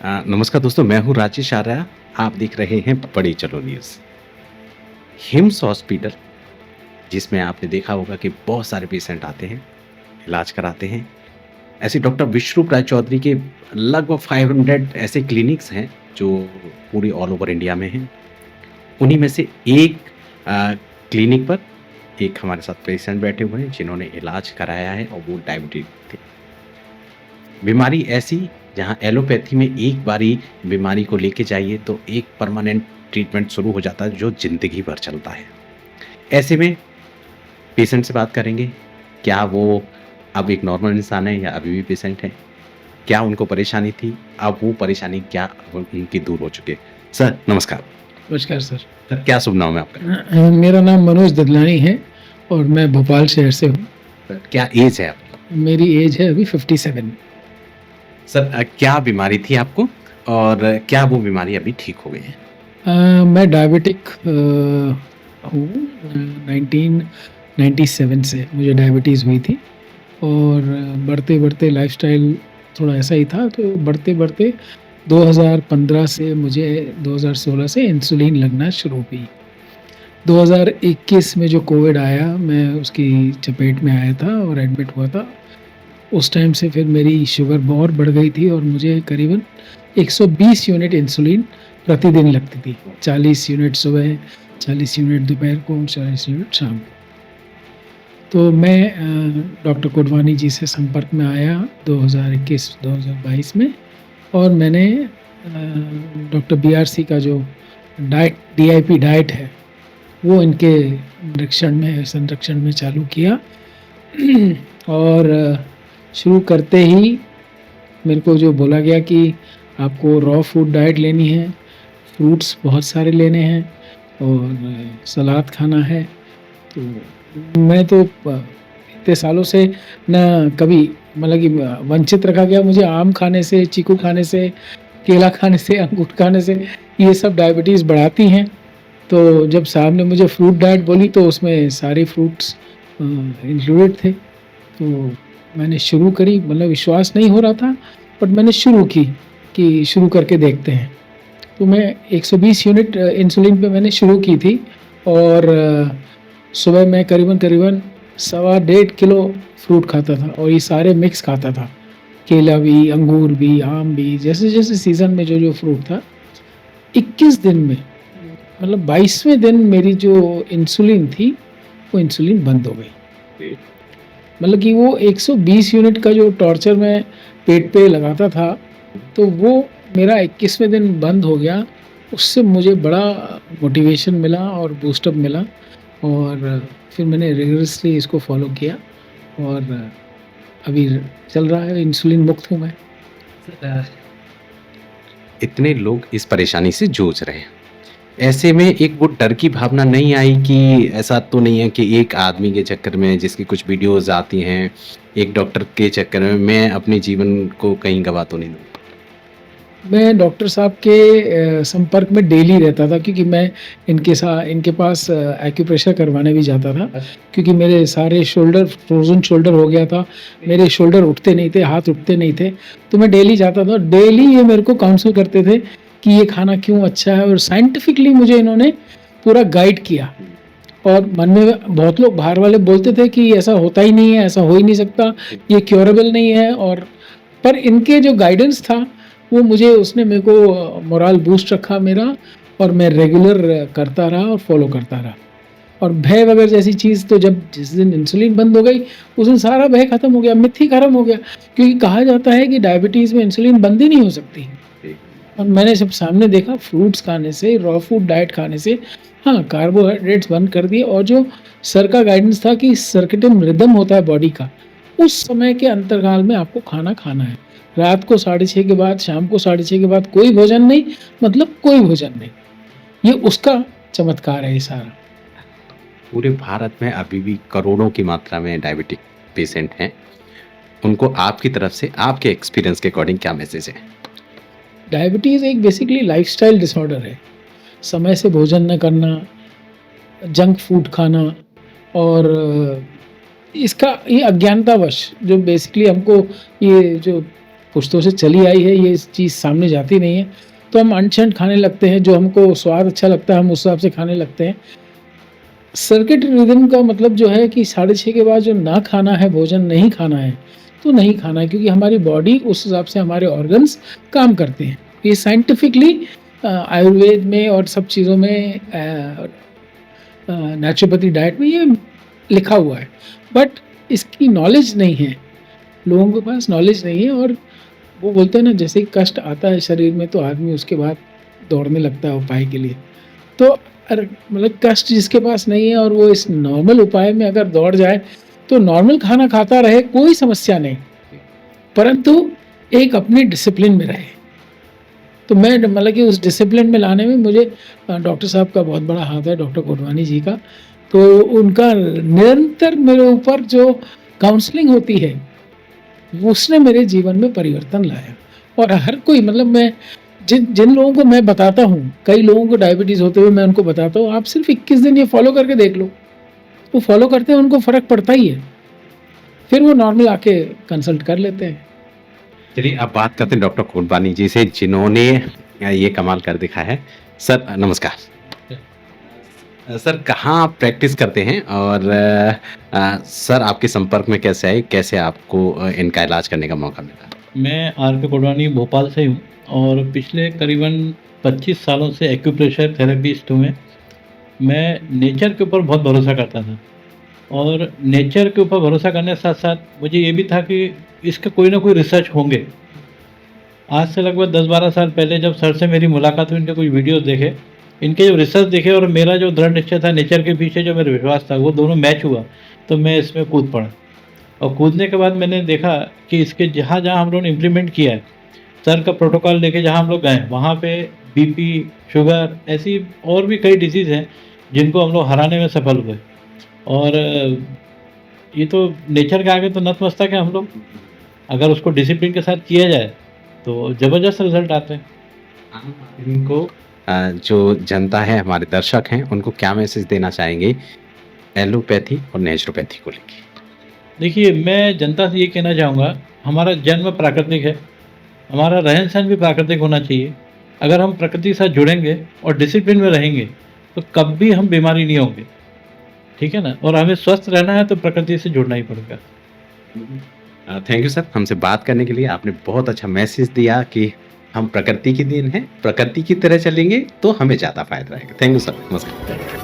नमस्कार दोस्तों, मैं हूँ राजेश आर्या। आप देख रहे हैं बड़े चलो न्यूज़। हिम्स हॉस्पिटल, जिसमें आपने देखा होगा कि बहुत सारे पेशेंट आते हैं, इलाज कराते हैं। ऐसे डॉक्टर विश्वरूप राय चौधरी के लगभग 500 ऐसे क्लिनिक्स हैं, जो पूरे ऑल ओवर इंडिया में हैं। उन्हीं में से एक क्लिनिक पर एक हमारे साथ पेशेंट बैठे हुए हैं, जिन्होंने इलाज कराया है और वो डायबिटिक थे। बीमारी ऐसी जहाँ एलोपैथी में एक बारी बीमारी को लेके जाइए तो एक परमानेंट ट्रीटमेंट शुरू हो जाता है जो ज़िंदगी भर चलता है। ऐसे में पेशेंट से बात करेंगे, क्या वो अब एक नॉर्मल इंसान है या अभी भी पेशेंट हैं? क्या उनको परेशानी थी? अब वो परेशानी क्या अब उनकी दूर हो चुकी है? सर नमस्कार। नमस्कार सर। सर क्या शुभ नाम है आपका? मेरा नाम मनोज ददलानी है और मैं भोपाल शहर से हूँ। सर क्या एज है आपकी? मेरी एज है अभी 57। सर क्या बीमारी थी आपको और क्या वो बीमारी अभी ठीक हो गई है? मैं डायबिटिक हूँ। 1997 से मुझे डायबिटीज़ हुई थी और बढ़ते बढ़ते लाइफस्टाइल थोड़ा ऐसा ही था, तो बढ़ते बढ़ते 2015 से मुझे 2016 से इंसुलिन लगना शुरू हुई। 2021 में जो कोविड आया, मैं उसकी चपेट में आया था और एडमिट हुआ था। उस टाइम से फिर मेरी शुगर और बढ़ गई थी और मुझे करीबन 120 यूनिट इंसुलिन प्रतिदिन लगती थी। 40 यूनिट सुबह, 40 यूनिट दोपहर को, 40 यूनिट शाम को। तो मैं डॉक्टर कोडवानी जी से संपर्क में आया 2021-2022 में और मैंने डॉक्टर बीआरसी का जो डाइट डीआईपी डाइट है वो इनके संरक्षण में चालू किया। और शुरू करते ही मेरे को जो बोला गया कि आपको रॉ फूड डाइट लेनी है, फ्रूट्स बहुत सारे लेने हैं और सलाद खाना है। तो मैं तो इतने सालों से ना कभी मतलब कि वंचित रखा गया। मुझे आम खाने से, चीकू खाने से, केला खाने से, अंगूर खाने से, ये सब डायबिटीज़ बढ़ाती हैं। तो जब साहब ने मुझे फ्रूट डाइट बोली तो उसमें सारे फ्रूट्स इंक्लूडेड थे। तो मैंने शुरू करी, मतलब विश्वास नहीं हो रहा था, बट मैंने शुरू की कि शुरू करके देखते हैं। तो मैं 120 यूनिट इंसुलिन पे मैंने शुरू की थी और सुबह मैं करीबन 1.25 किलो फ्रूट खाता था और ये सारे मिक्स खाता था, केला भी, अंगूर भी, आम भी, जैसे जैसे सीज़न में जो जो फ्रूट था। 21 दिन में, मतलब 22वें दिन मेरी जो इंसुलिन थी वो इंसुलिन बंद हो गई। मतलब कि वो 120 यूनिट का जो टॉर्चर मैं पेट पे लगाता था, तो वो मेरा 21वें दिन बंद हो गया। उससे मुझे बड़ा मोटिवेशन मिला और बूस्टअप मिला और फिर मैंने रिगरसली इसको फॉलो किया और अभी चल रहा है, इंसुलिन मुक्त हूँ मैं। इतने लोग इस परेशानी से जूझ रहे हैं। ऐसे में एक वो डर की भावना नहीं आई कि ऐसा तो नहीं है कि एक आदमी के चक्कर में जिसकी कुछ वीडियोज़ आती हैं, एक डॉक्टर के चक्कर में मैं अपने जीवन को कहीं गँवा तो नहीं दूँ? मैं डॉक्टर साहब के संपर्क में डेली रहता था, क्योंकि मैं इनके पास एक्यूप्रेशर करवाने भी जाता था, क्योंकि मेरे सारे शोल्डर फ्रोज़न शोल्डर हो गया था। मेरे शोल्डर उठते नहीं थे, हाथ उठते नहीं थे, तो मैं डेली जाता था। डेली ये मेरे को काउंसल करते थे कि ये खाना क्यों अच्छा है, और साइंटिफिकली मुझे इन्होंने पूरा गाइड किया। और मन में बहुत लोग बाहर वाले बोलते थे कि ऐसा होता ही नहीं है, ऐसा हो ही नहीं सकता, ये क्योरेबल नहीं है, और पर इनके जो गाइडेंस था वो मुझे, उसने मेरे को मोरल बूस्ट रखा मेरा, और मैं रेगुलर करता रहा और फॉलो करता रहा। और भय वगैरह जैसी चीज़ तो जब जिस दिन इंसुलिन बंद हो गई उस दिन सारा भय खत्म हो गया, मिथ ही खत्म हो गया, क्योंकि कहा जाता है कि डायबिटीज़ में इंसुलिन बंद ही नहीं हो सकती। और मैंने जब सामने देखा फ्रूट्स खाने से, रॉ फूड डाइट खाने से, हाँ, कार्बोहाइड्रेट्स बंद कर दिए, और जो सर का गाइडेंस था कि सर्केडियन रिदम होता है बॉडी का, उस समय के अंतराल में आपको खाना खाना है। रात को 6:30 के बाद, शाम को 6:30 के बाद कोई भोजन नहीं, मतलब कोई भोजन नहीं। ये उसका चमत्कार है ये सारा। पूरे भारत में अभी भी करोड़ों की मात्रा में डायबिटिक पेशेंट हैं। उनको आपकी तरफ से, आपके एक्सपीरियंस के अकॉर्डिंग क्या मैसेज है? डायबिटीज़ एक बेसिकली लाइफस्टाइल डिसऑर्डर है। समय से भोजन न करना, जंक फूड खाना, और इसका ये अज्ञानतावश जो बेसिकली हमको ये जो पुश्तों से चली आई है, ये चीज़ सामने जाती नहीं है, तो हम अनशंट खाने लगते हैं, जो हमको स्वाद अच्छा लगता है हम उस हिसाब से खाने लगते हैं। सर्केडियन रिदम का मतलब जो है कि 6:30 के बाद जो ना खाना है, भोजन नहीं खाना है, तो नहीं खाना है, क्योंकि हमारी बॉडी उस हिसाब से हमारे ऑर्गन्स काम करते हैं। ये साइंटिफिकली आयुर्वेद में और सब चीज़ों में नेचुरोपैथी डाइट में ये लिखा हुआ है, बट इसकी नॉलेज नहीं है, लोगों के पास नॉलेज नहीं है। और वो बोलते हैं ना, जैसे ही कष्ट आता है शरीर में तो आदमी उसके बाद दौड़ने लगता है उपाय के लिए। तो मतलब कष्ट जिसके पास नहीं है और वो इस नॉर्मल उपाय में अगर दौड़ जाए तो नॉर्मल खाना खाता रहे, कोई समस्या नहीं, परंतु एक अपने डिसिप्लिन में रहे। तो मैं मतलब कि उस डिसिप्लिन में लाने में मुझे डॉक्टर साहब का बहुत बड़ा हाथ है, डॉक्टर कोटवानी जी का। तो उनका निरंतर मेरे ऊपर जो काउंसलिंग होती है, उसने मेरे जीवन में परिवर्तन लाया। और हर कोई, मतलब मैं जिन जिन लोगों को मैं बताता हूँ, कई लोगों को डायबिटीज़ होते हुए मैं उनको बताता हूँ, आप सिर्फ 21 दिन ये फॉलो करके देख लो। वो फॉलो करते हैं, उनको फ़र्क पड़ता ही है, फिर वो नॉर्मल आके कंसल्ट कर लेते हैं। चलिए अब बात करते हैं डॉक्टर कोटवानी जी से, जिन्होंने ये कमाल कर दिखाया है। सर नमस्कार। सर कहाँ आप प्रैक्टिस करते हैं और सर आपके संपर्क में कैसे आए, कैसे आपको इनका इलाज करने का मौका मिला? मैं आर के कोटवानी भोपाल से हूँ और पिछले करीबन 25 सालों से एक्यूप्रेशर थेरेपिस्ट हूँ मैं नेचर के ऊपर बहुत भरोसा करता था और नेचर के ऊपर भरोसा करने के साथ साथ मुझे ये भी था कि इसके कोई ना कोई रिसर्च होंगे। आज से लगभग 10-12 साल पहले जब सर से मेरी मुलाकात हुई, इनके कुछ वीडियोस देखे, इनके जो रिसर्च देखे और मेरा जो दृढ़ निश्चय था नेचर के पीछे जो मेरा विश्वास था, वो दोनों मैच हुआ, तो मैं इसमें कूद पड़ा। और कूदने के बाद मैंने देखा कि इसके जहाँ जहाँ हम लोगों ने इम्प्लीमेंट किया है, सर का प्रोटोकॉल लेके जहाँ हम लोग गए, वहाँ पे बीपी, शुगर, ऐसी और भी कई डिजीज़ हैं जिनको हम लोग हराने में सफल हुए। और ये तो नेचर के आगे तो नतमस्तक है हम लोग, अगर उसको डिसिप्लिन के साथ किया जाए तो ज़बरदस्त रिजल्ट आते हैं। इनको जो जनता है, हमारे दर्शक हैं, उनको क्या मैसेज देना चाहेंगे एलोपैथी और नेचुरोपैथी को लेके? देखिए, मैं जनता से ये कहना चाहूँगा, हमारा जन्म प्राकृतिक है, हमारा रहन सहन भी प्राकृतिक होना चाहिए। अगर हम प्रकृति के साथ जुड़ेंगे और डिसिप्लिन में रहेंगे तो कभी हम बीमारी नहीं होंगे, ठीक है ना? और हमें स्वस्थ रहना है तो प्रकृति से जुड़ना ही पड़ेगा। थैंक यू सर, हमसे बात करने के लिए। आपने बहुत अच्छा मैसेज दिया कि हम प्रकृति की देन हैं, प्रकृति की तरह चलेंगे तो हमें ज़्यादा फायदा रहेगा। थैंक यू सर, नमस्कार।